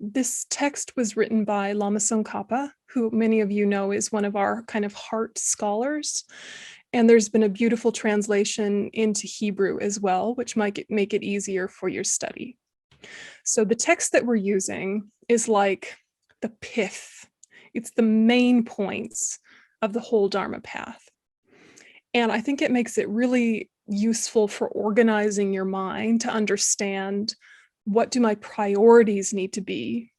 This text was written by Lama Tsongkhapa, who many of you know is one of our kind of heart scholars. And there's been a beautiful translation into Hebrew as well, which might make it easier for your study. So the text that we're using is like the pith. It's the main points of the whole Dharma path. And I think it makes it really useful for organizing your mind to understand, what do my priorities need to be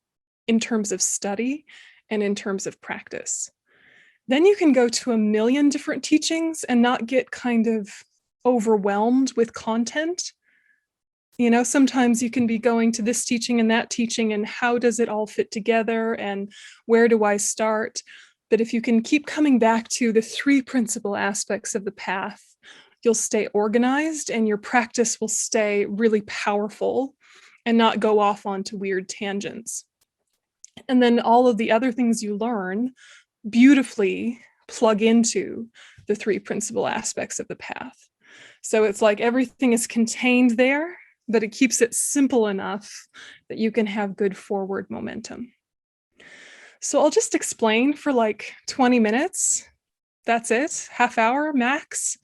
in terms of study and in terms of practice? Then you can go to a million different teachings and not get kind of overwhelmed with content. You know, sometimes you can be going to this teaching and that teaching, and how does it all fit together, and where do I start? But if you can keep coming back to the three principal aspects of the path, you'll stay organized and your practice will stay really powerful and not go off onto weird tangents. And then all of the other things you learn beautifully plug into the three principal aspects of the path. So it's like everything is contained there, but it keeps it simple enough that you can have good forward momentum. So I'll just explain for like 20 minutes. That's it, half hour max.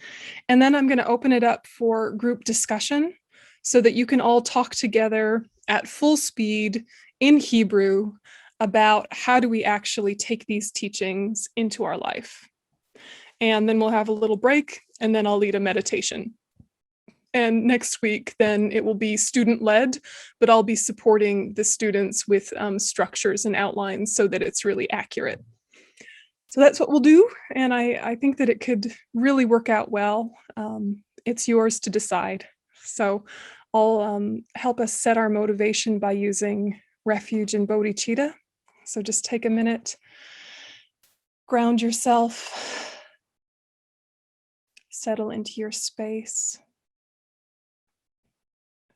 And then I'm going to open it up for group discussion so that you can all talk together at full speed in Hebrew about how do we actually take these teachings into our life. And then we'll have a little break, and then I'll lead a meditation. And next week, then it will be student-led, but I'll be supporting the students with structures and outlines so that it's really accurate. So that's what we'll do, and I think that it could really work out well. It's yours to decide. So I'll help us set our motivation by using refuge and bodhicitta. So just take a minute, ground yourself, settle into your space,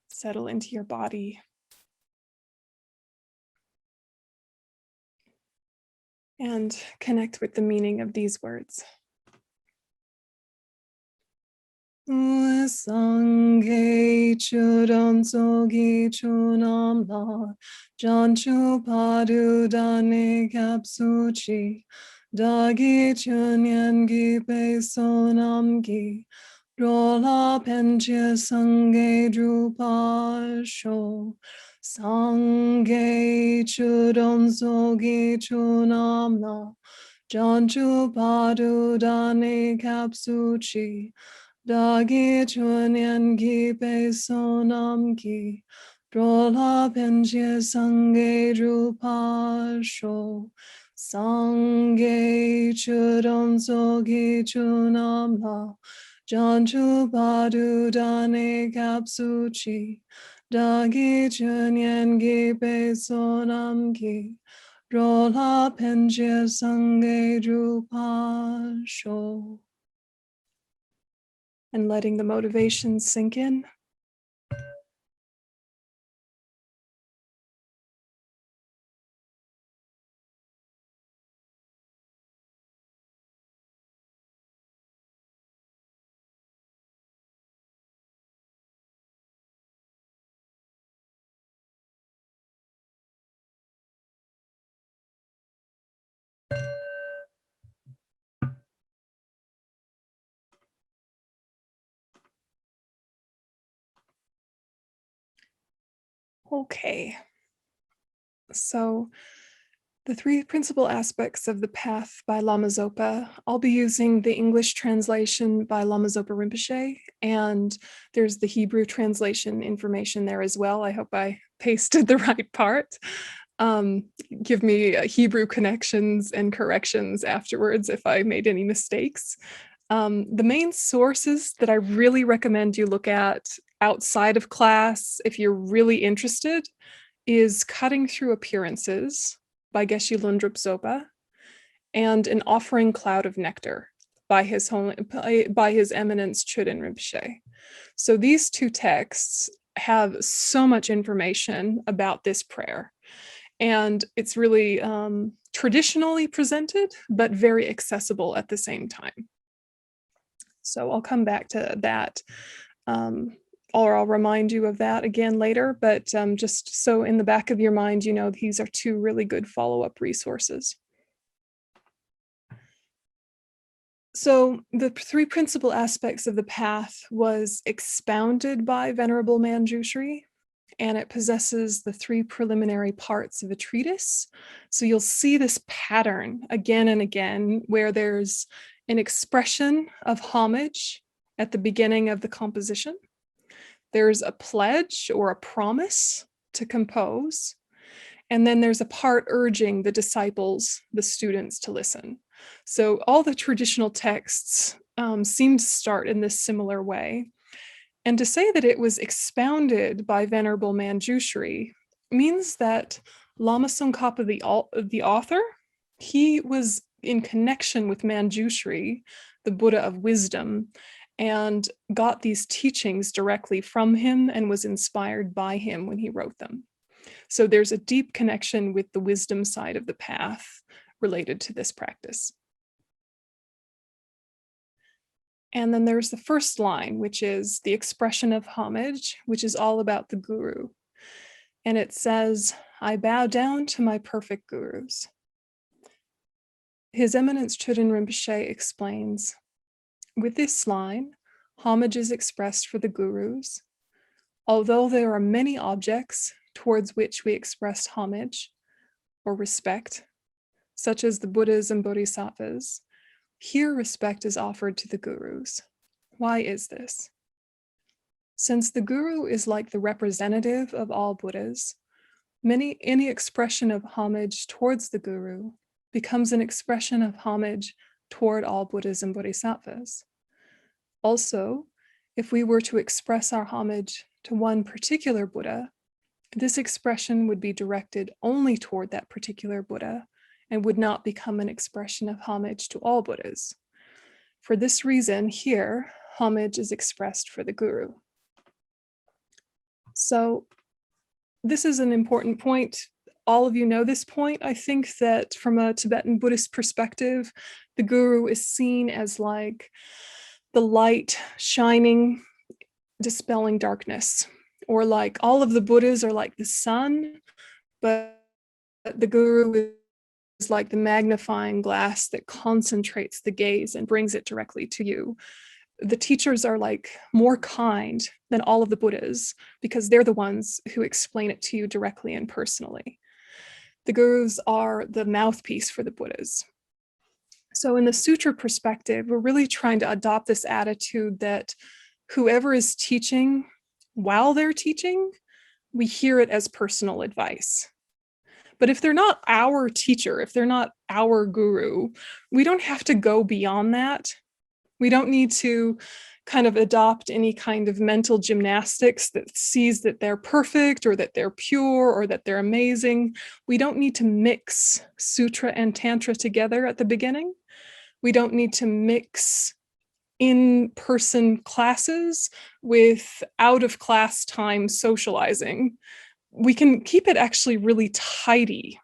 settle into your body. And connect with the meaning of these words. Sanghe chudam sogi chunam la janchu padu dane kapsuchi dagi chunyan gi pe sonam gi rola penche sanghe drupa sho sanghe chudam sogi chunam la janchu padu dane kapsuchi Dagi chunyan gi pe sonam gi drola penche sanghe drupa sho sanghe chudam sogi chunam la janchu padu dane kapsuchi dagi chunyan gi pe sonam gi drola penche sanghe drupa sho. And letting the motivation sink in. Okay, so the three principal aspects of the path by Lama Zopa, I'll be using the English translation by Lama Zopa Rinpoche, and there's the Hebrew translation information there as well. I hope I pasted the right part. Give me Hebrew connections and corrections afterwards if I made any mistakes. The main sources that I really recommend you look at outside of class, if you're really interested, is Cutting Through Appearances by Geshe Lundrup Zopa and An Offering Cloud of Nectar by His Eminence Chöden Rinpoche. So these two texts have so much information about this prayer, and it's really traditionally presented, but very accessible at the same time. So I'll come back to that or I'll remind you of that again later, but just so in the back of your mind, you know, these are two really good follow-up resources. So the three principal aspects of the path was expounded by Venerable Manjushri, and it possesses the three preliminary parts of a treatise. So you'll see this pattern again and again, where there's an expression of homage at the beginning of the composition. There's a pledge or a promise to compose. And then there's a part urging the disciples, the students, to listen. So all the traditional texts seem to start in this similar way. And to say that it was expounded by Venerable Manjushri means that Lama Tsongkhapa, the author, he was in connection with Manjushri, the Buddha of wisdom, and got these teachings directly from him and was inspired by him when he wrote them. So there's a deep connection with the wisdom side of the path related to this practice. And then there's the first line, which is the expression of homage, which is all about the guru. And it says, I bow down to my perfect gurus. His Eminence Chöden Rinpoche explains, with this line, homage is expressed for the gurus. Although there are many objects towards which we express homage or respect, such as the Buddhas and Bodhisattvas, here respect is offered to the gurus. Why is this? Since the guru is like the representative of all Buddhas, any expression of homage towards the guru becomes an expression of homage toward all Buddhas and Bodhisattvas. Also, if we were to express our homage to one particular Buddha, this expression would be directed only toward that particular Buddha and would not become an expression of homage to all Buddhas. For this reason, here, homage is expressed for the guru. So this is an important point. All of you know this point. I think that from a Tibetan Buddhist perspective, the guru is seen as like the light shining, dispelling darkness, or like all of the Buddhas are like the sun, but the guru is like the magnifying glass that concentrates the gaze and brings it directly to you. The teachers are like more kind than all of the Buddhas because they're the ones who explain it to you directly and personally. The gurus are the mouthpiece for the Buddhas. So in the sutra perspective, we're really trying to adopt this attitude that whoever is teaching, while they're teaching, we hear it as personal advice. But if they're not our teacher, if they're not our guru, we don't have to go beyond that. We don't need to kind of adopt any kind of mental gymnastics that sees that they're perfect or that they're pure or that they're amazing. We don't need to mix sutra and tantra together at the beginning. We don't need to mix in-person classes with out-of-class time socializing. We can keep it actually really tidy.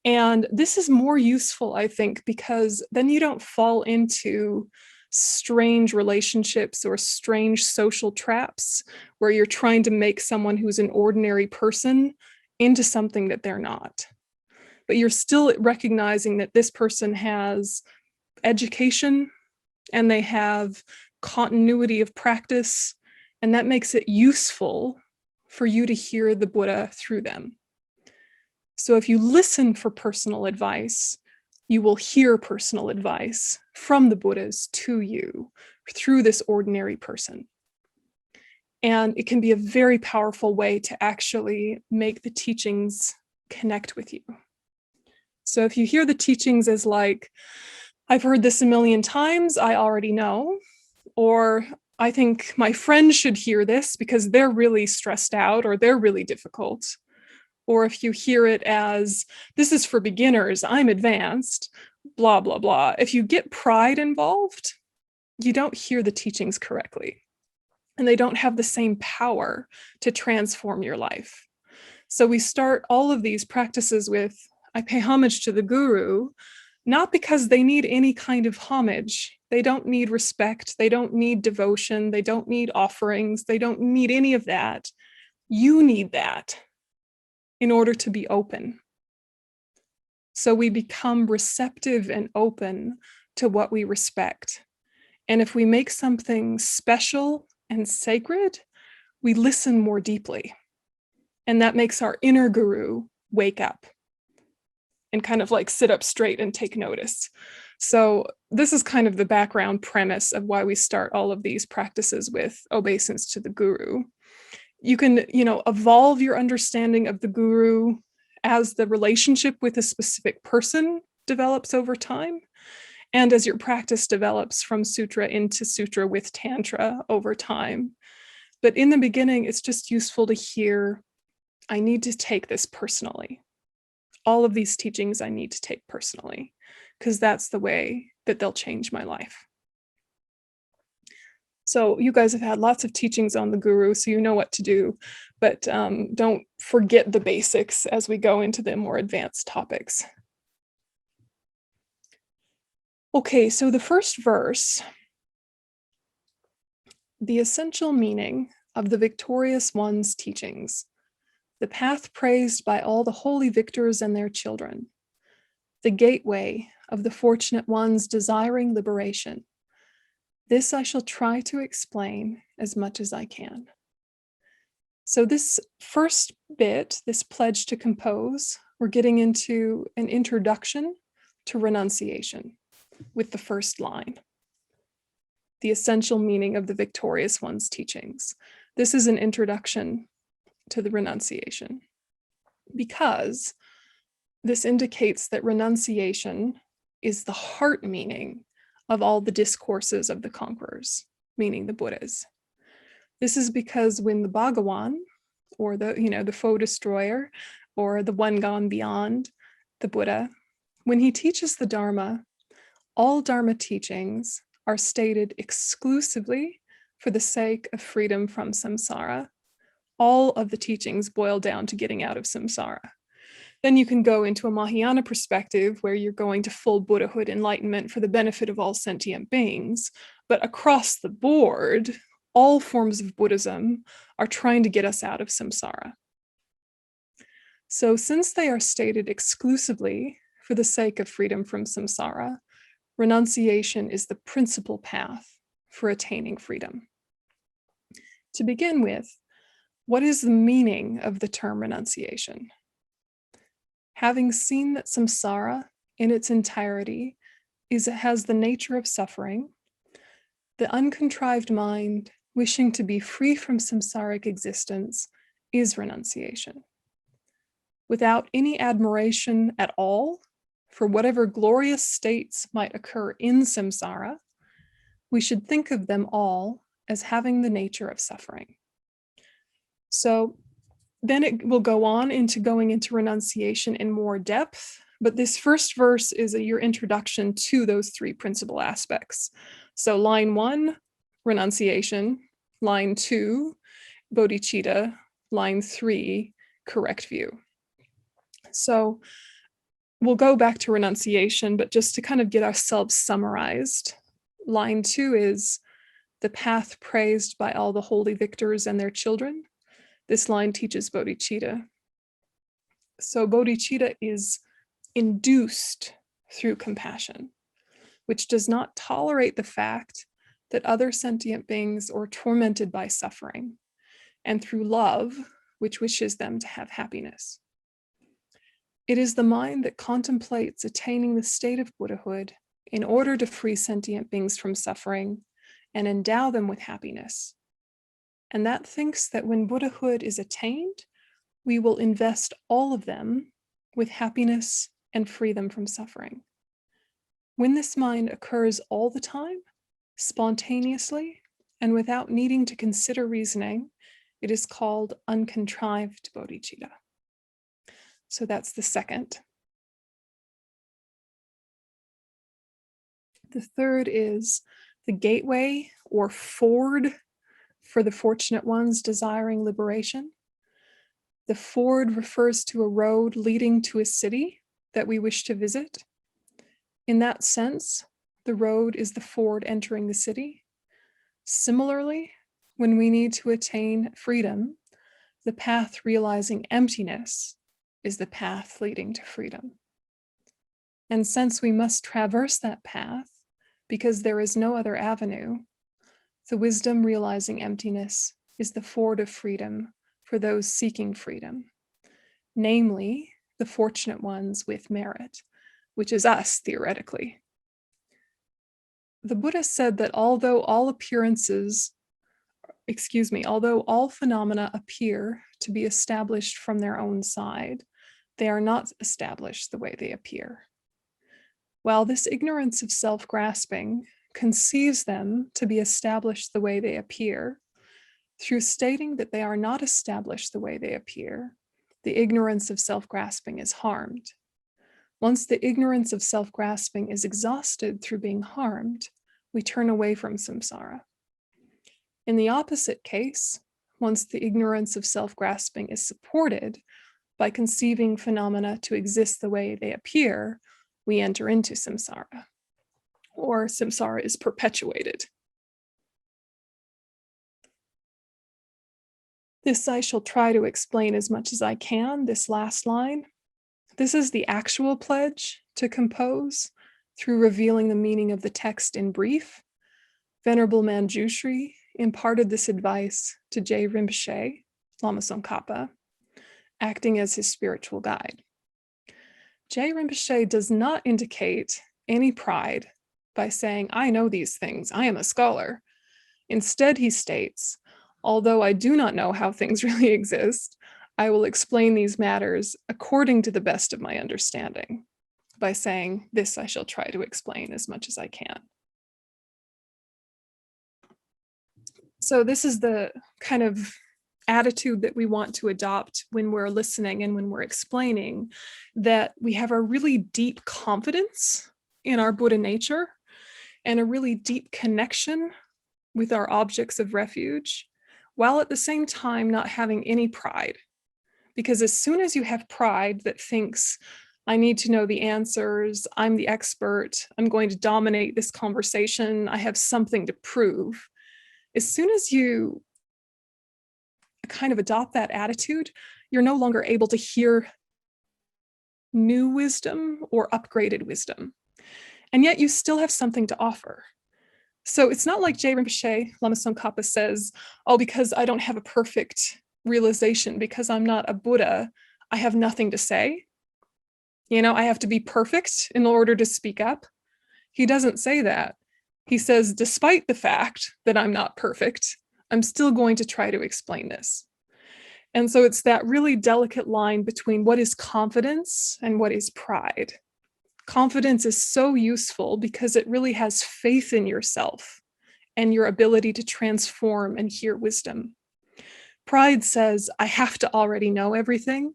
And this is more useful, I think, because then you don't fall into strange relationships or strange social traps where you're trying to make someone who's an ordinary person into something that they're not. But you're still recognizing that this person has education and they have continuity of practice, and that makes it useful for you to hear the Buddha through them. So if you listen for personal advice, you will hear personal advice from the Buddhas to you through this ordinary person. And it can be a very powerful way to actually make the teachings connect with you. So if you hear the teachings as like, I've heard this a million times, I already know, or I think my friend should hear this because they're really stressed out or they're really difficult. Or if you hear it as, this is for beginners, I'm advanced, blah, blah, blah. If you get pride involved, you don't hear the teachings correctly. And they don't have the same power to transform your life. So we start all of these practices with, I pay homage to the guru, not because they need any kind of homage They don't need respect. They don't need devotion. They don't need offerings. They don't need any of that. You need that in order to be open. So we become receptive and open to what we respect. And if we make something special and sacred, we listen more deeply. And that makes our inner guru wake up and kind of like sit up straight and take notice. So this is kind of the background premise of why we start all of these practices with obeisance to the guru. You can, evolve your understanding of the guru as the relationship with a specific person develops over time, and as your practice develops from sutra into sutra with tantra over time. But in the beginning, it's just useful to hear, I need to take this personally. All of these teachings I need to take personally, because that's the way that they'll change my life. So you guys have had lots of teachings on the guru, so you know what to do, but don't forget the basics as we go into the more advanced topics. Okay, so the first verse, the essential meaning of the victorious one's teachings, the path praised by all the holy victors and their children, the gateway of the fortunate ones desiring liberation. This I shall try to explain as much as I can. So this first bit, this pledge to compose, we're getting into an introduction to renunciation with the first line, the essential meaning of the victorious one's teachings. This is an introduction to the renunciation, because this indicates that renunciation is the heart meaning of all the discourses of the conquerors, meaning the Buddhas. This is because when the Bhagawan, or the foe destroyer, or the one gone beyond, the Buddha, when he teaches the Dharma, all Dharma teachings are stated exclusively for the sake of freedom from samsara. All of the teachings boil down to getting out of samsara. Then you can go into a Mahayana perspective where you're going to full Buddhahood enlightenment for the benefit of all sentient beings. But across the board, all forms of Buddhism are trying to get us out of samsara. So since they are stated exclusively for the sake of freedom from samsara, renunciation is the principal path for attaining freedom. To begin with, what is the meaning of the term renunciation? Having seen that samsara in its entirety has the nature of suffering, the uncontrived mind wishing to be free from samsaric existence is renunciation. Without any admiration at all for whatever glorious states might occur in samsara, we should think of them all as having the nature of suffering. So then it will go on into going into renunciation in more depth, but this first verse is your introduction to those three principal aspects. So line 1, renunciation, line 2, bodhicitta, line 3, correct view. So we'll go back to renunciation, but just to kind of get ourselves summarized, line 2 is the path praised by all the holy victors and their children. This line teaches bodhicitta. So bodhicitta is induced through compassion, which does not tolerate the fact that other sentient beings are tormented by suffering, and through love, which wishes them to have happiness. It is the mind that contemplates attaining the state of Buddhahood in order to free sentient beings from suffering and endow them with happiness. And that thinks that when Buddhahood is attained, we will invest all of them with happiness and free them from suffering. When this mind occurs all the time, spontaneously, and without needing to consider reasoning, it is called uncontrived bodhicitta. So that's the second. The third is the gateway or ford for the fortunate ones desiring liberation. The ford refers to a road leading to a city that we wish to visit. In that sense, the road is the ford entering the city. Similarly, when we need to attain freedom, the path realizing emptiness is the path leading to freedom. And since we must traverse that path because there is no other avenue, the wisdom realizing emptiness is the ford of freedom for those seeking freedom, namely the fortunate ones with merit, which is us theoretically. The Buddha said that although all phenomena appear to be established from their own side, they are not established the way they appear. While this ignorance of self-grasping conceives them to be established the way they appear, through stating that they are not established the way they appear, the ignorance of self-grasping is harmed. Once the ignorance of self-grasping is exhausted through being harmed, we turn away from samsara. In the opposite case, once the ignorance of self-grasping is supported by conceiving phenomena to exist the way they appear, we enter into samsara, or samsara is perpetuated. This I shall try to explain as much as I can, this last line. This is the actual pledge to compose through revealing the meaning of the text in brief. Venerable Manjushri imparted this advice to Je Rinpoche, Lama Tsongkhapa, acting as his spiritual guide. Je Rinpoche does not indicate any pride by saying, I know these things, I am a scholar. Instead, he states, although I do not know how things really exist, I will explain these matters according to the best of my understanding, by saying, this I shall try to explain as much as I can. So this is the kind of attitude that we want to adopt when we're listening and when we're explaining, that we have a really deep confidence in our Buddha nature and a really deep connection with our objects of refuge, while at the same time not having any pride. Because as soon as you have pride that thinks, I need to know the answers, I'm the expert, I'm going to dominate this conversation, I have something to prove, as soon as you kind of adopt that attitude, you're no longer able to hear new wisdom or upgraded wisdom. And yet you still have something to offer. So it's not like Je Rinpoche, Lama Tsongkhapa says, oh, because I don't have a perfect realization, because I'm not a Buddha, I have nothing to say. You know, I have to be perfect in order to speak up. He doesn't say that. He says, despite the fact that I'm not perfect, I'm still going to try to explain this. And so it's that really delicate line between what is confidence and what is pride. Confidence is so useful because it really has faith in yourself and your ability to transform and hear wisdom. Pride says, I have to already know everything,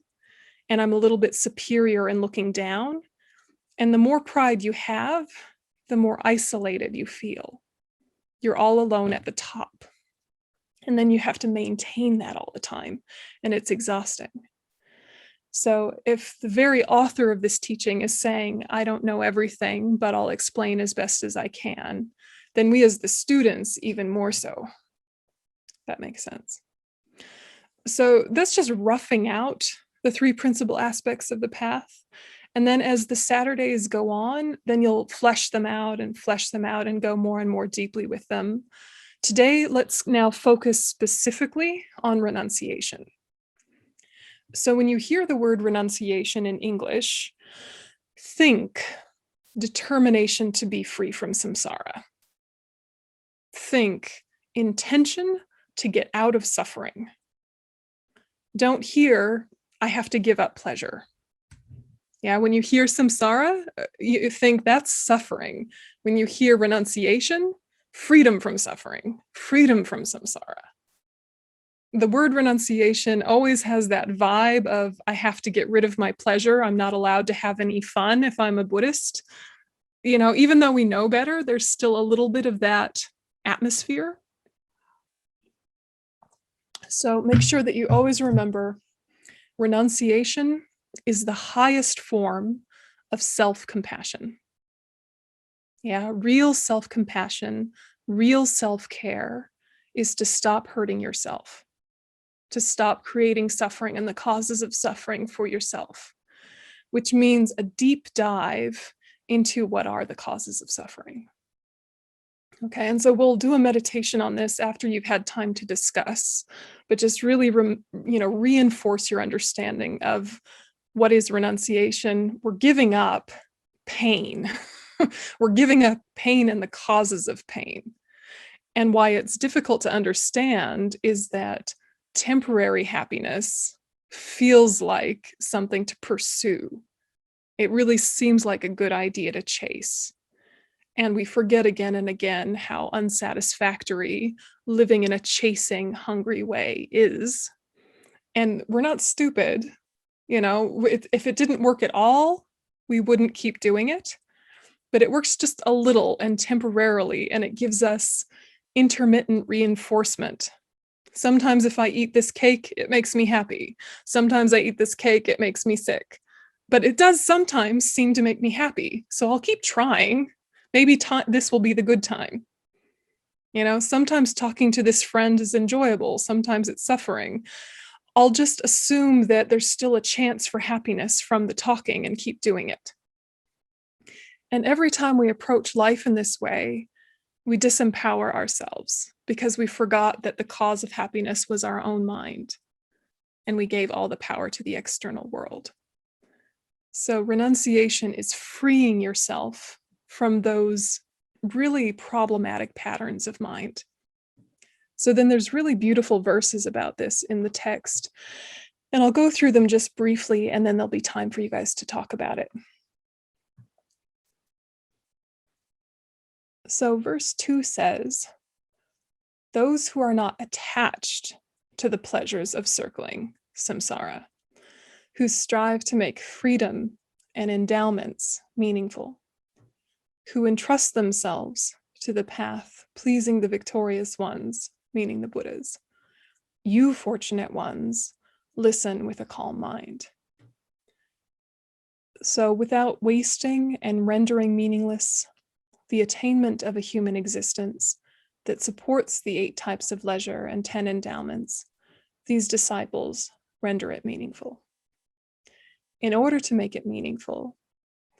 and I'm a little bit superior and looking down. And the more pride you have, the more isolated you feel. You're all alone at the top. And then you have to maintain that all the time, and it's exhausting. So if the very author of this teaching is saying, I don't know everything, but I'll explain as best as I can, then we as the students, even more so. That makes sense. So that's just roughing out the three principal aspects of the path. And then as the Saturdays go on, then you'll flesh them out and go more and more deeply with them. Today, let's now focus specifically on renunciation. So when you hear the word renunciation in English, think determination to be free from samsara. Think intention to get out of suffering. Don't hear, I have to give up pleasure. Yeah, when you hear samsara, you think that's suffering. When you hear renunciation, freedom from suffering, freedom from samsara. The word renunciation always has that vibe of, I have to get rid of my pleasure. I'm not allowed to have any fun if I'm a Buddhist. You know, even though we know better, there's still a little bit of that atmosphere. So make sure that you always remember renunciation is the highest form of self-compassion. Yeah, real self-compassion, real self-care is to stop hurting yourself, to stop creating suffering and the causes of suffering for yourself, which means a deep dive into what are the causes of suffering. Okay, and so we'll do a meditation on this after you've had time to discuss, but just really, reinforce your understanding of what is renunciation. We're giving up pain. We're giving up pain and the causes of pain. And why it's difficult to understand is that temporary happiness feels like something to pursue. It really seems like a good idea to chase. And we forget again and again how unsatisfactory living in a chasing, hungry way is. And we're not stupid. If it didn't work at all, we wouldn't keep doing it. But it works just a little and temporarily, and it gives us intermittent reinforcement. Sometimes if I eat this cake, it makes me happy. Sometimes I eat this cake, it makes me sick. But it does sometimes seem to make me happy. So I'll keep trying. Maybe this will be the good time. Sometimes talking to this friend is enjoyable. Sometimes it's suffering. I'll just assume that there's still a chance for happiness from the talking and keep doing it. And every time we approach life in this way, we disempower ourselves because we forgot that the cause of happiness was our own mind, and we gave all the power to the external world. So renunciation is freeing yourself from those really problematic patterns of mind. So then there's really beautiful verses about this in the text, and I'll go through them just briefly, and then there'll be time for you guys to talk about it. So verse 2 says, "Those who are not attached to the pleasures of circling, samsara, who strive to make freedom and endowments meaningful, who entrust themselves to the path pleasing the victorious ones," meaning the Buddhas, "you fortunate ones, listen with a calm mind." So without wasting and rendering meaningless the attainment of a human existence that supports the 8 types of leisure and 10 endowments, these disciples render it meaningful. In order to make it meaningful,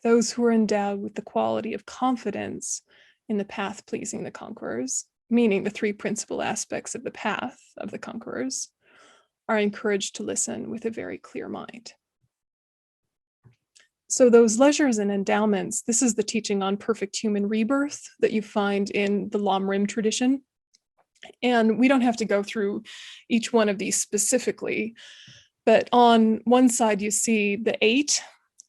those who are endowed with the quality of confidence in the path pleasing the conquerors, meaning the 3 principal aspects of the path of the conquerors, are encouraged to listen with a very clear mind. So those leisures and endowments, this is the teaching on perfect human rebirth that you find in the Lam Rim tradition. And we don't have to go through each one of these specifically, but on one side you see the 8.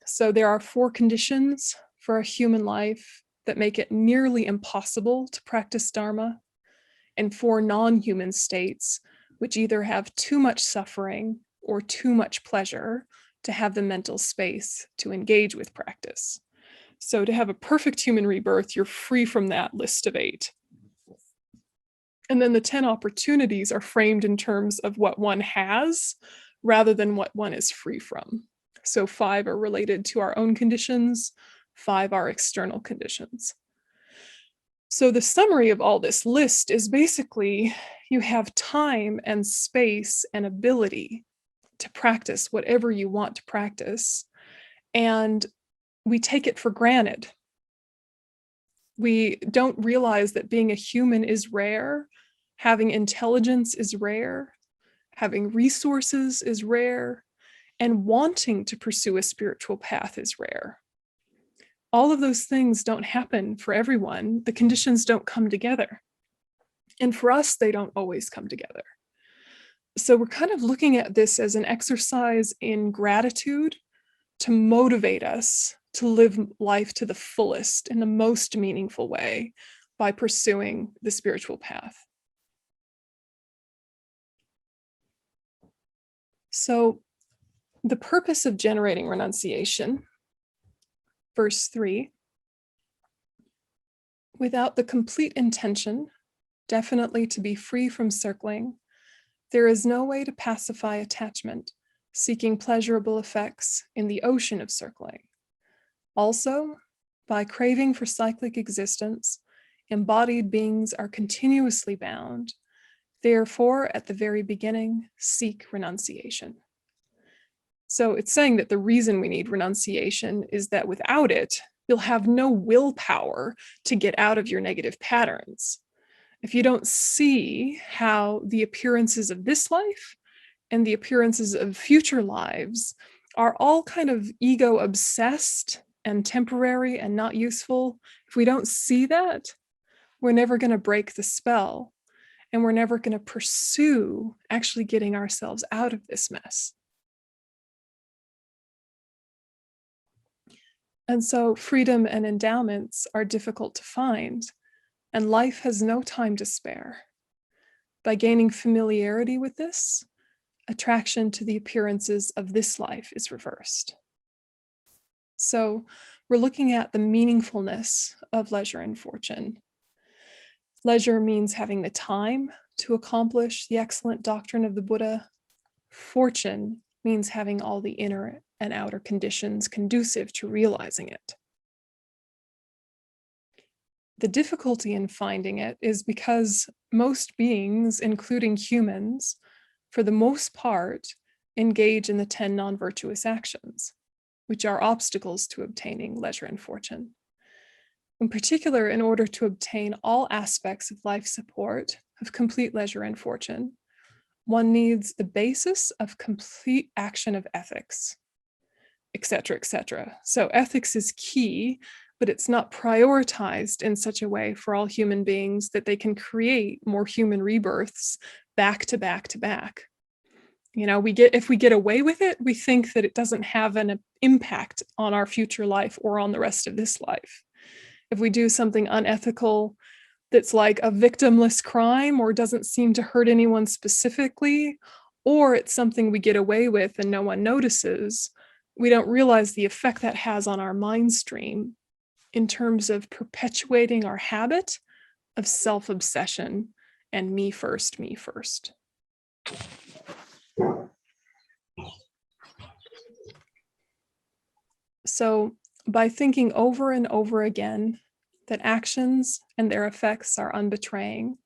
So there are 4 conditions for a human life that make it nearly impossible to practice Dharma, and 4 non-human states which either have too much suffering or too much pleasure to have the mental space to engage with practice. So to have a perfect human rebirth, you're free from that list of 8. And then the 10 opportunities are framed in terms of what one has rather than what one is free from. So 5 are related to our own conditions, 5 are external conditions. So the summary of all this list is basically you have time and space and ability to practice whatever you want to practice, and we take it for granted. We don't realize that being a human is rare, having intelligence is rare, having resources is rare, and wanting to pursue a spiritual path is rare. All of those things don't happen for everyone. The conditions don't come together. And for us, they don't always come together. So we're kind of looking at this as an exercise in gratitude to motivate us to live life to the fullest in the most meaningful way by pursuing the spiritual path. So the purpose of generating renunciation, verse 3, without the complete intention, definitely to be free from circling, there is no way to pacify attachment, seeking pleasurable effects in the ocean of circling. Also, By craving for cyclic existence, embodied beings are continuously bound. Therefore, at the very beginning, seek renunciation. So it's saying that the reason we need renunciation is that without it, you'll have no willpower to get out of your negative patterns. If you don't see how the appearances of this life and the appearances of future lives are all kind of ego obsessed and temporary and not useful, if we don't see that, we're never going to break the spell, and we're never going to pursue actually getting ourselves out of this mess. And so freedom and endowments are difficult to find, and life has no time to spare. By gaining familiarity with this, attraction to the appearances of this life is reversed. So we're looking at the meaningfulness of leisure and fortune. Leisure means having the time to accomplish the excellent doctrine of the Buddha. Fortune means having all the inner and outer conditions conducive to realizing it. The difficulty in finding it is because most beings, including humans, for the most part, engage in the 10 non-virtuous actions, which are obstacles to obtaining leisure and fortune. In particular, in order to obtain all aspects of life support of complete leisure and fortune, one needs the basis of complete action of ethics, etc., etc. So ethics is key, but it's not prioritized in such a way for all human beings that they can create more human rebirths back to back to back. You know, if we get away with it, we think that it doesn't have an impact on our future life or on the rest of this life. If we do something unethical that's like a victimless crime or doesn't seem to hurt anyone specifically, or it's something we get away with and no one notices, we don't realize the effect that has on our mind stream in terms of perpetuating our habit of self-obsession and me first, me first. So by thinking over and over again that actions and their effects are unbetraying,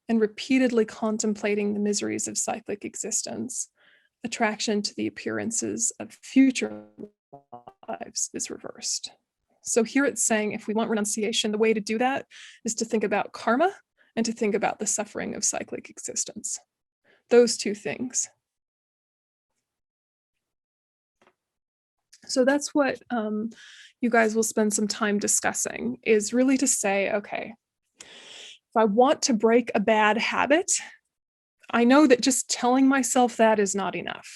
and repeatedly contemplating the miseries of cyclic existence, attraction to the appearances of future lives is reversed. So here it's saying if we want renunciation, the way to do that is to think about karma and to think about the suffering of cyclic existence. Those two things. So that's what you guys will spend some time discussing, is really to say, okay, if I want to break a bad habit, I know that just telling myself that is not enough.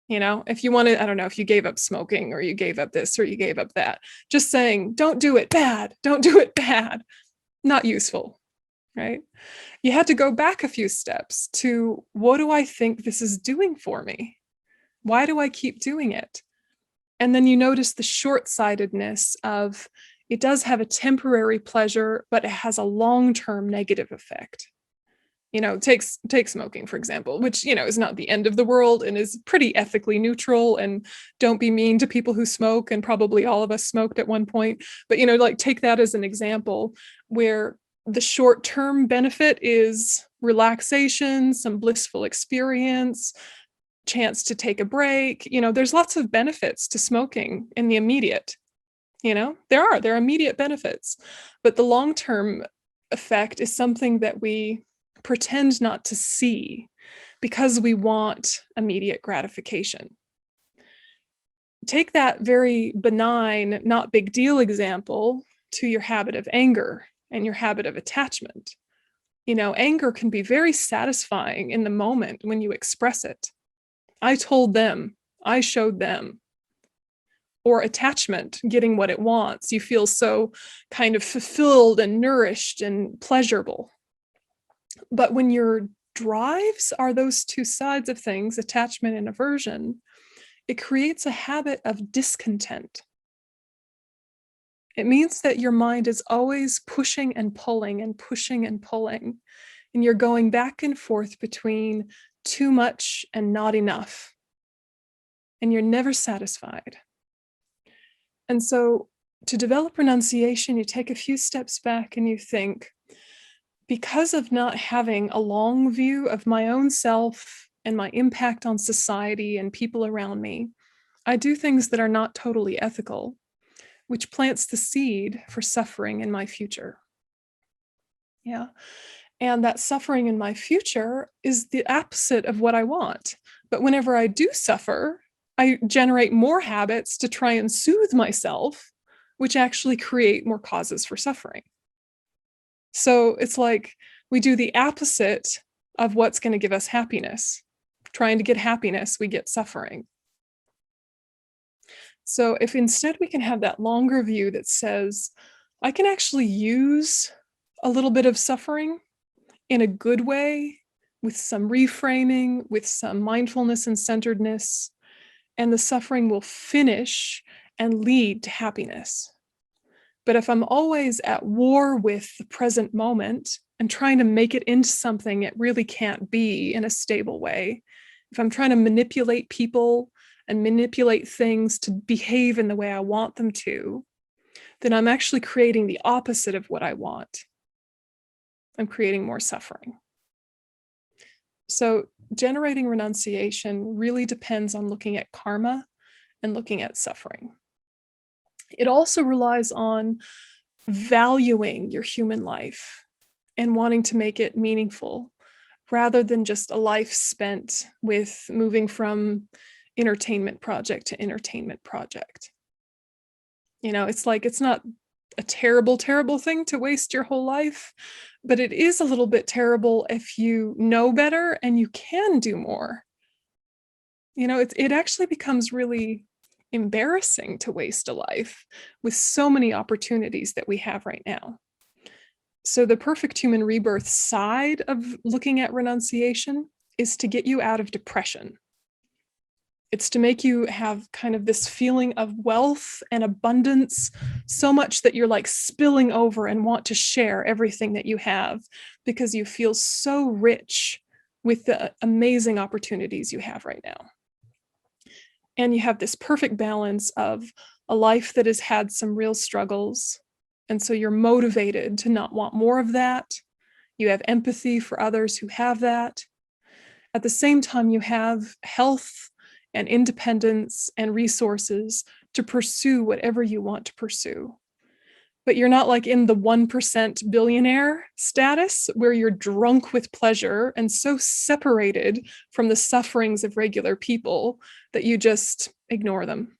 You know, if you want to, I don't know, if you gave up smoking or you gave up this or you gave up that, just saying, don't do it bad, don't do it bad, not useful, right? You had to go back a few steps to, what do I think this is doing for me? Why do I keep doing it? And then you notice the short-sightedness of, it does have a temporary pleasure, but it has a long-term negative effect. You know, take smoking, for example, which, you know, is not the end of the world and is pretty ethically neutral, and don't be mean to people who smoke, and probably all of us smoked at one point. But, you know, like take that as an example where the short-term benefit is relaxation, some blissful experience, chance to take a break. You know, there's lots of benefits to smoking in the immediate. You know, there are immediate benefits, but the long-term effect is something that we pretend not to see because we want immediate gratification. Take that very benign, not big deal example to your habit of anger and your habit of attachment. You know, anger can be very satisfying in the moment when you express it. I told them, I showed them. Or attachment, getting what it wants. You feel so kind of fulfilled and nourished and pleasurable. But when your drives are those two sides of things, attachment and aversion, it creates a habit of discontent. It means that your mind is always pushing and pulling and pushing and pulling, and you're going back and forth between too much and not enough, and you're never satisfied. And so to develop renunciation, you take a few steps back and you think, because of not having a long view of my own self and my impact on society and people around me, I do things that are not totally ethical, which plants the seed for suffering in my future. Yeah. And that suffering in my future is the opposite of what I want. But whenever I do suffer, I generate more habits to try and soothe myself, which actually create more causes for suffering. So it's like we do the opposite of what's going to give us happiness. Trying to get happiness, we get suffering. So if instead we can have that longer view that says, I can actually use a little bit of suffering in a good way, with some reframing, with some mindfulness and centeredness, and the suffering will finish and lead to happiness. But if I'm always at war with the present moment and trying to make it into something it really can't be in a stable way, if I'm trying to manipulate people and manipulate things to behave in the way I want them to, then I'm actually creating the opposite of what I want. I'm creating more suffering. So generating renunciation really depends on looking at karma and looking at suffering. It also relies on valuing your human life and wanting to make it meaningful, rather than just a life spent with moving from entertainment project to entertainment project. It's like, it's not a terrible, terrible thing to waste your whole life, but it is a little bit terrible if you know better and you can do more. It actually becomes really embarrassing to waste a life with so many opportunities that we have right now. So the perfect human rebirth side of looking at renunciation is to get you out of depression. It's to make you have kind of this feeling of wealth and abundance, so much that you're like spilling over and want to share everything that you have because you feel so rich with the amazing opportunities you have right now. And you have this perfect balance of a life that has had some real struggles. And so you're motivated to not want more of that. You have empathy for others who have that. At the same time, you have health and independence and resources to pursue whatever you want to pursue. But you're not like in the 1% billionaire status where you're drunk with pleasure and so separated from the sufferings of regular people that you just ignore them.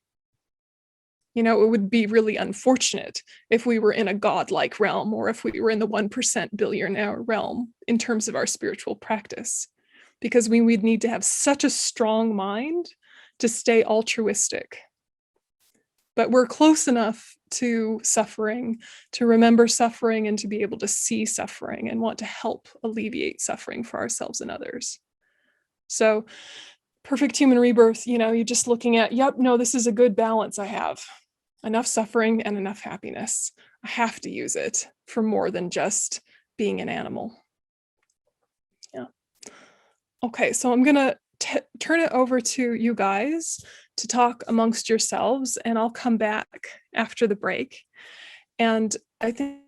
It would be really unfortunate if we were in a godlike realm, or if we were in the 1% billionaire realm in terms of our spiritual practice, because we'd need to have such a strong mind to stay altruistic. But we're close enough to suffering to remember suffering and to be able to see suffering and want to help alleviate suffering for ourselves and others. So perfect human rebirth, you're just looking at, yep, no, this is a good balance I have. Enough suffering and enough happiness. I have to use it for more than just being an animal. Yeah. Okay, so I'm going to turn it over to you guys to talk amongst yourselves, and I'll come back after the break. And I think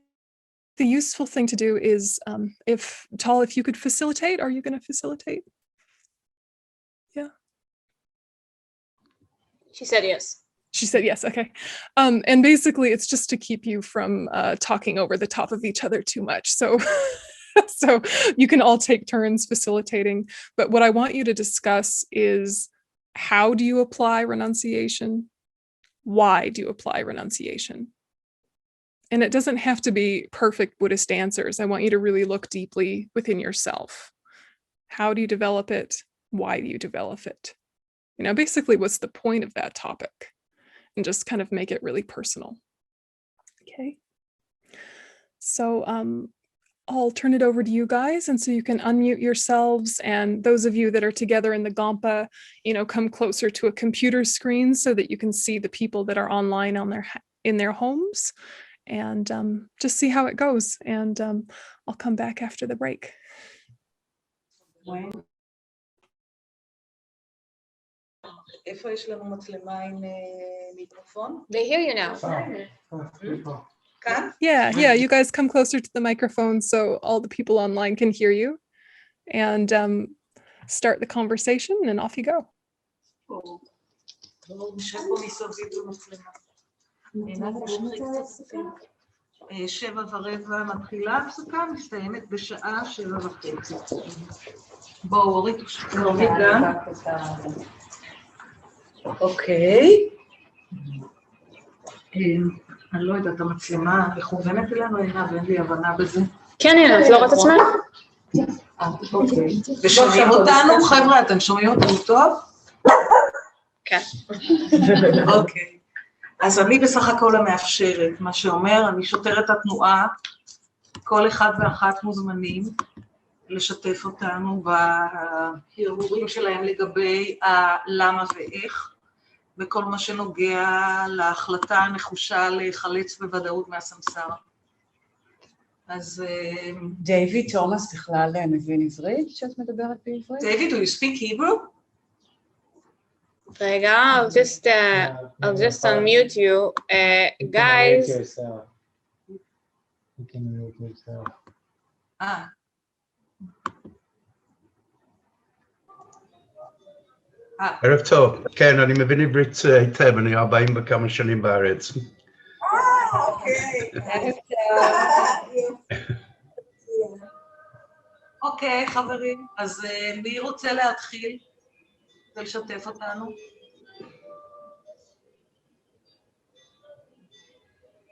the useful thing to do is, if you could facilitate, are you going to facilitate? Yeah. She said yes. She said yes. Okay. And basically it's just to keep you from talking over the top of each other too much. So so you can all take turns facilitating. But what I want you to discuss is, how do you apply renunciation? Why do you apply renunciation? And it doesn't have to be perfect Buddhist answers. I want you to really look deeply within yourself. How do you develop it? Why do you develop it? Basically, what's the point of that topic? And just kind of make it really personal. Okay. So I'll turn it over to you guys, and so you can unmute yourselves, and those of you that are together in the Gampa, come closer to a computer screen so that you can see the people that are online in their homes, and just see how it goes. And I'll come back after the break. איפה יש לנו מצלמה עם מיקרופון? They hear you now. כאן? Yeah, you guys come closer to the microphone so all the people online can hear you. And start the conversation and off you go. נשב פה מסביב במצלמה. 7:15 מתחילה הפסקה, מסתיימת בשעה 7:30. בואו, אורית גם. אוקיי. אני לא יודעת, המצלמה מכוונת אלינו, ואין לי הבנה בזה. כן, הנה, את לא רואה את עצמך? אוקיי. ושומעים אותנו, חבר'ה, אתם שומעים אותנו טוב? כן. אוקיי. אז אני בסך הכל המאפשרת, מה שאומר, אני שוטרת התנועה, כל אחד ואחת מוזמנים לשתף אותנו בהרהורים שלהם לגבי הלמה ואיך, וכל מה שנוגע להחלטה הנחושה לחלץ בוודאות מהסמסרה. אז דיוויד תומאס בכלל מבין עברית שאת מדברת בעברית? דיוויד, do you speak Hebrew? רגע, I'll just unmute you. Guys. You can mute yourself. ערב טוב. כן, אני מבין עברית היטב, אני 40 וכמה שנים בארץ. אוקיי. אוקיי, חברים, אז מי רוצה להתחיל ולשתף אותנו?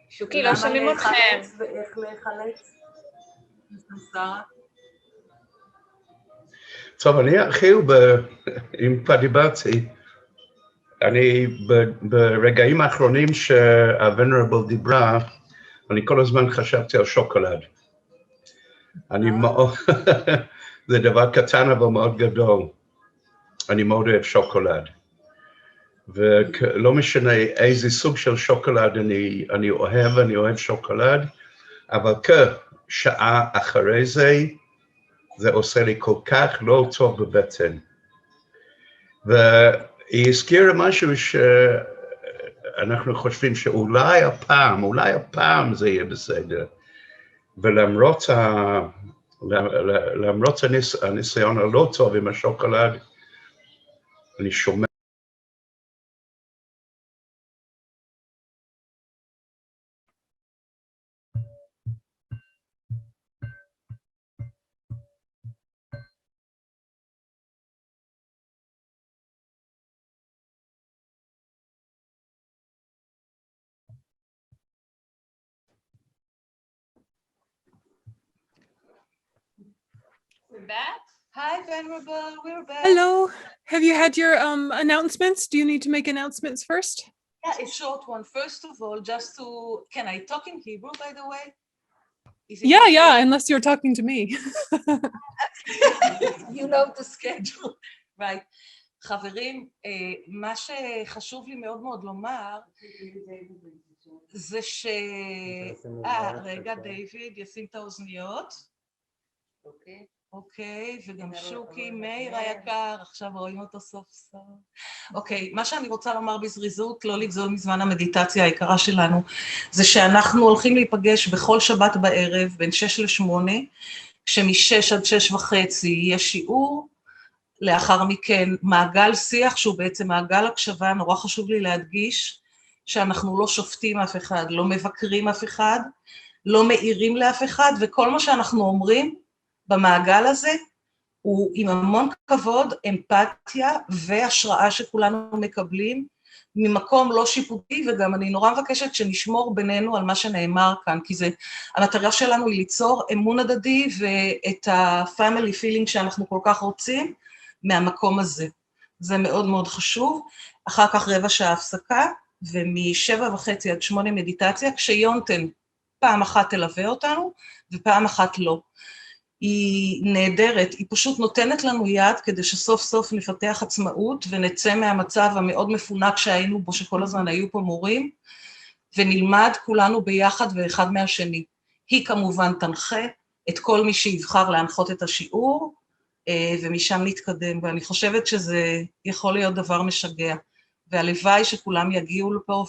שוקי, לא שומעים אתכם. ואיך לחלץ? סמסרה? טוב, אני אתחיל אם כבר דיברתי. אני ברגעים האחרונים שהוונרבל דיברה, אני כל הזמן חשבתי על שוקולד. אני מאוד, זה דבר קטן אבל מאוד גדול. אני מאוד אוהב שוקולד. ולא משנה איזה סוג של שוקולד אני אוהב שוקולד, אבל כשעה אחרי זה עושה לי כל כך לא טוב בבטן. והיא הזכירה משהו שאנחנו חושבים שאולי הפעם זה יהיה בסדר. ולמרות הניסיון הלא טוב עם השוקולד, אני שומע. We're back. Hi, Venerable. We're back. Hello. Have you had your announcements? Do you need to make announcements first? Yeah, a short one. First of all, just to... Can I talk in Hebrew, by the way? Yeah, unless you're talking to me. You know the schedule. Right. חברים, מה שחשוב לי מאוד מאוד לומר, זה רגע, דיוויד, ישים את האוזניות. אוקיי, וגם שוקי, מאיר היקר, עכשיו רואים אותו סוף סוף. אוקיי, מה שאני רוצה לומר בזריזות, לא לגזול מזמן המדיטציה היקרה שלנו, זה שאנחנו הולכים להיפגש בכל שבת בערב, בין 6 ל-8, כשמ-6 עד 6:30 יהיה שיעור, לאחר מכן מעגל שיח, שהוא בעצם מעגל הקשבה, נורא חשוב לי להדגיש, שאנחנו לא שופטים אף אחד, לא מבקרים אף אחד, לא מעירים לאף אחד, וכל מה שאנחנו אומרים, במעגל הזה הוא עם המון כבוד, אמפתיה והשראה שכולנו מקבלים ממקום לא שיפוטי, וגם אני נורא מבקשת שנשמור בינינו על מה שנאמר כאן, כי המטרה שלנו היא ליצור אמון הדדי ואת ה-family feeling שאנחנו כל כך רוצים מהמקום הזה. זה מאוד מאוד חשוב. אחר כך 15 דקות הפסקה, ומ-7:30 עד 8 מדיטציה, כשיונתן פעם אחת תלווה אותנו ופעם אחת לא. היא נהדרת, היא פשוט נותנת לנו יד כדי שסוף סוף נפתח עצמאות ונצא מהמצב המאוד מפונק שהיינו בו, שכל הזמן היו פה מורים, ונלמד כולנו ביחד ואחד מהשני. היא כמובן תנחה את כל מי שיבחר להנחות את השיעור, ומשם נתקדם, ואני חושבת שזה יכול להיות דבר משגע, והלוואי שכולם יגיעו לפה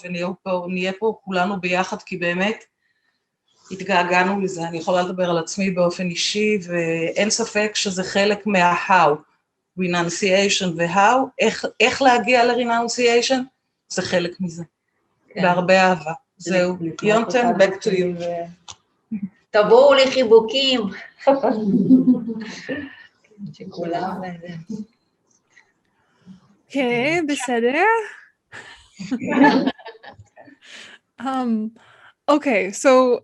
ונהיה פה כולנו ביחד, כי באמת התגעגענו לזה. אני יכולה לדבר על עצמי באופן אישי, ואין ספק שזה חלק מה-how, renunciation ו-how, איך להגיע ל-renunciation, זה חלק מזה, בהרבה אהבה. זהו, יונתן, back to you. תבואו לחיבוקים. שכולם... Okay, בסדר. Okay, so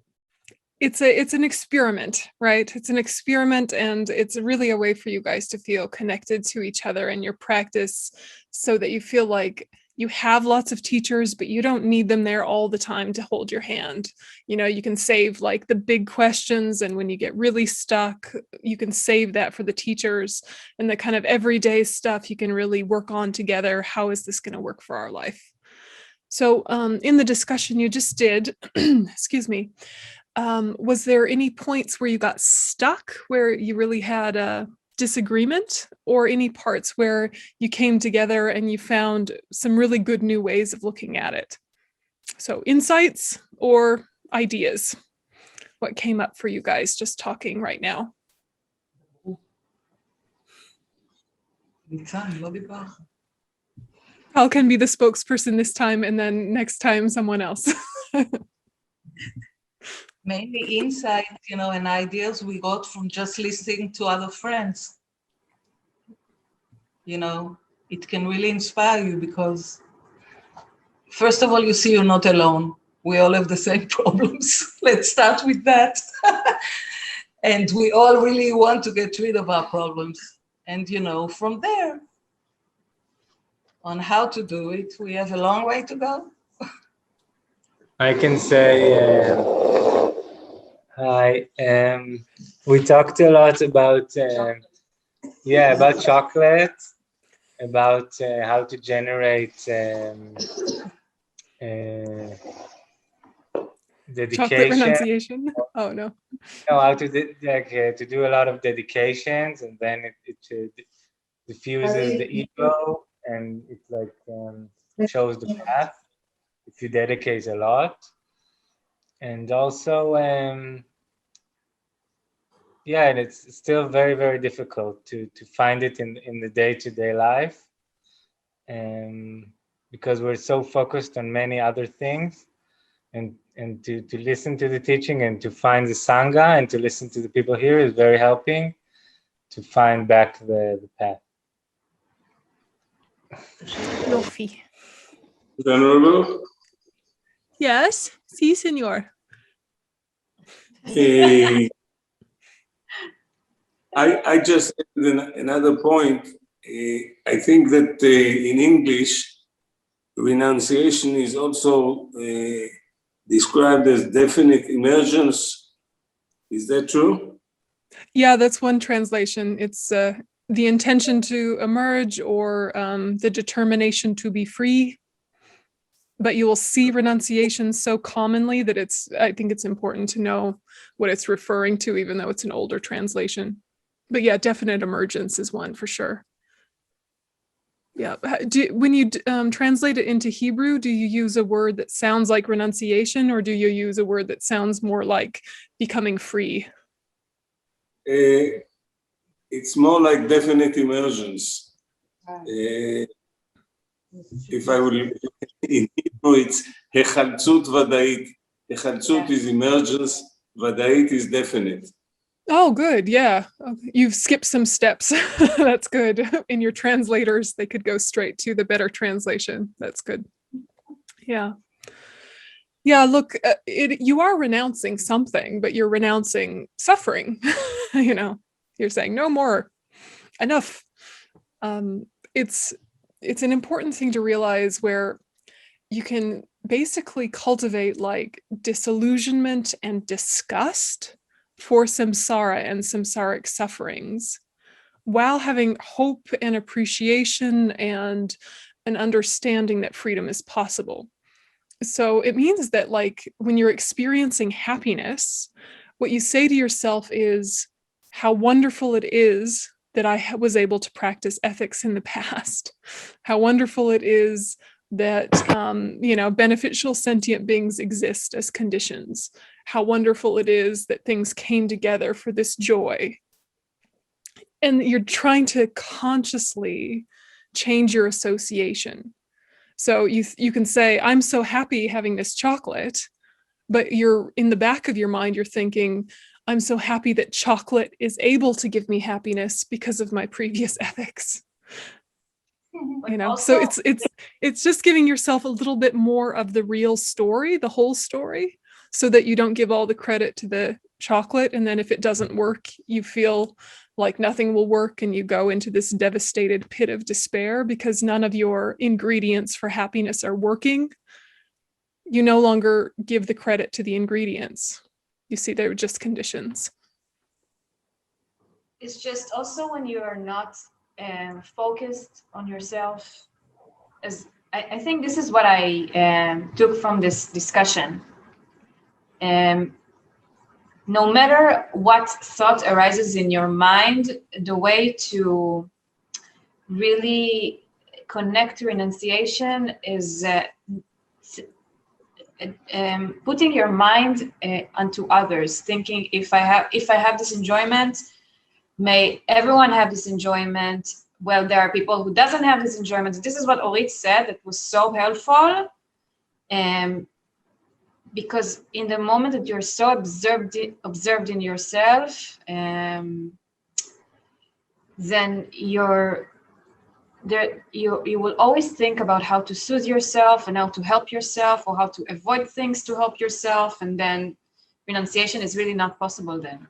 it's an experiment, right? It's an experiment, and it's really a way for you guys to feel connected to each other in your practice, so that you feel like you have lots of teachers, but you don't need them there all the time to hold your hand. You know, you can save like the big questions, and when you get really stuck, you can save that for the teachers, and the kind of everyday stuff you can really work on together. How is this going to work for our life? So in the discussion you just did, excuse me, was there any points where you got stuck, where you really had a disagreement, or any parts where you came together and you found some really good new ways of looking at it? So insights or ideas, what came up for you guys just talking right now? Paul can be the spokesperson this time, and then next time someone else. Mainly insight, you know, and ideas we got from just listening to other friends. You know, it can really inspire you, because first of all, you see you're not alone. We all have the same problems. Let's start with that. And we all really want to get rid of our problems. And, you know, from there, on how to do it, we have a long way to go. I can say, hi. We talked a lot about, about chocolate, about how to generate dedication. Chocolate renunciation? Oh no. No, how to to do a lot of dedications, and then it diffuses the ego, and it like shows the path if you dedicate a lot. And also and it's still very, very difficult to find it in the day-to-day life, because we're so focused on many other things, and to listen to the teaching and to find the Sangha and to listen to the people here is very helping to find back the path. Yofi. Venerable? Yes, si, senor. I just added another point. I think that in English, renunciation is also described as definite emergence. Is that true? Yeah, that's one translation. It's the intention to emerge, or the determination to be free. But you will see renunciation so commonly that I think it's important to know what it's referring to, even though it's an older translation. But yeah, definite emergence is one for sure. Yeah. When you translate it into Hebrew, do you use a word that sounds like renunciation, or do you use a word that sounds more like becoming free? It's more like definite emergence. If I will, in Hebrew, it's hechalzut vadait. Hechalzut is emergence, vadait is definite. Oh, good. Yeah. You've skipped some steps. That's good. In your translators, they could go straight to the better translation. That's good. Yeah. Yeah, look, you are renouncing something, but you're renouncing suffering. You know, you're saying no more, enough. It's an important thing to realize, where you can basically cultivate like disillusionment and disgust for samsara and samsaric sufferings, while having hope and appreciation and an understanding that freedom is possible. So it means that, like, when you're experiencing happiness, what you say to yourself is how wonderful it is that I was able to practice ethics in the past. How wonderful it is that, beneficial sentient beings exist as conditions. How wonderful it is that things came together for this joy. And you're trying to consciously change your association. So you can say, I'm so happy having this chocolate, but you're in the back of your mind, you're thinking, I'm so happy that chocolate is able to give me happiness because of my previous ethics. So it's just giving yourself a little bit more of the real story, the whole story, so that you don't give all the credit to the chocolate. And then if it doesn't work, you feel like nothing will work and you go into this devastated pit of despair because none of your ingredients for happiness are working. You no longer give the credit to the ingredients. You see, they're just conditions. It's just also when you are not focused on yourself. As I think this is what I took from this discussion. No matter what thought arises in your mind, the way to really connect to renunciation is putting your mind onto others, thinking if I have this enjoyment, may everyone have this enjoyment. Well, there are people who doesn't have this enjoyment. This is what Orit said that was so helpful. Because in the moment that you're so observed in yourself, then you will always think about how to soothe yourself and how to help yourself or how to avoid things to help yourself. And then renunciation is really not possible then.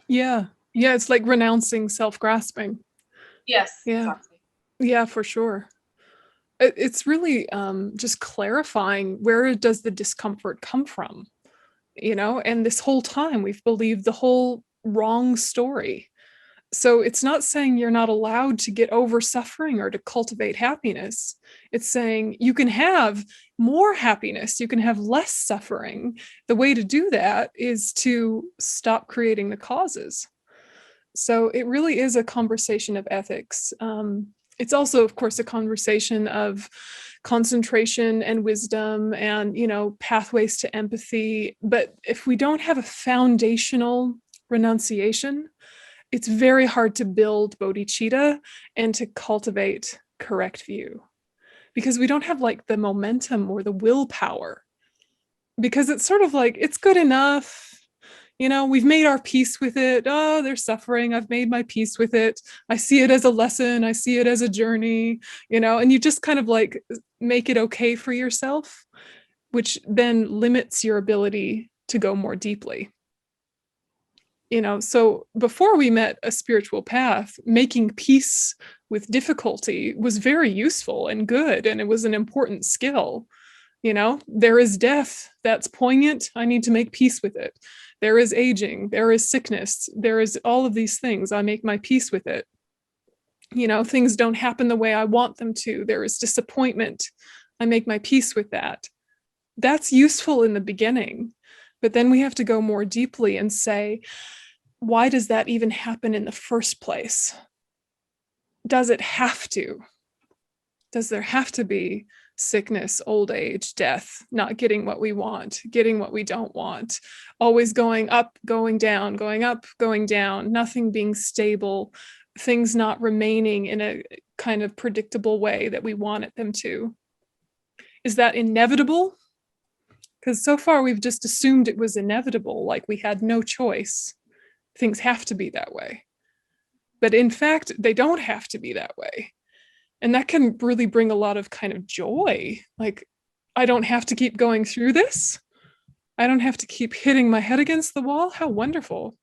Yeah. Yeah. It's like renouncing self-grasping. Yes. Yeah. Exactly. Yeah, for sure. It's really just clarifying, where does the discomfort come from? And this whole time we've believed the whole wrong story. So it's not saying you're not allowed to get over suffering or to cultivate happiness. It's saying you can have more happiness, you can have less suffering. The way to do that is to stop creating the causes. So it really is a conversation of ethics. It's also, of course, a conversation of concentration and wisdom and, pathways to empathy. But if we don't have a foundational renunciation, it's very hard to build bodhicitta and to cultivate correct view, because we don't have like the momentum or the willpower, because it's sort of like, it's good enough. We've made our peace with it. Oh, they're suffering. I've made my peace with it. I see it as a lesson. I see it as a journey, and you just kind of like make it okay for yourself, which then limits your ability to go more deeply. So before we met a spiritual path, making peace with difficulty was very useful and good, and it was an important skill. There is death, that's poignant. I need to make peace with it. There is aging, there is sickness, there is all of these things. I make my peace with it. Things don't happen the way I want them to. There is disappointment. I make my peace with that. That's useful in the beginning, but then we have to go more deeply and say, why does that even happen in the first place? Does it have to? Does there have to be sickness, old age, death, not getting what we want, getting what we don't want, always going up, going down, going up, going down, nothing being stable, things not remaining in a kind of predictable way that we wanted them to? Is that inevitable? Because so far we've just assumed it was inevitable, like we had no choice. Things have to be that way. But in fact, they don't have to be that way. And that can really bring a lot of kind of joy. Like, I don't have to keep going through this. I don't have to keep hitting my head against the wall. How wonderful,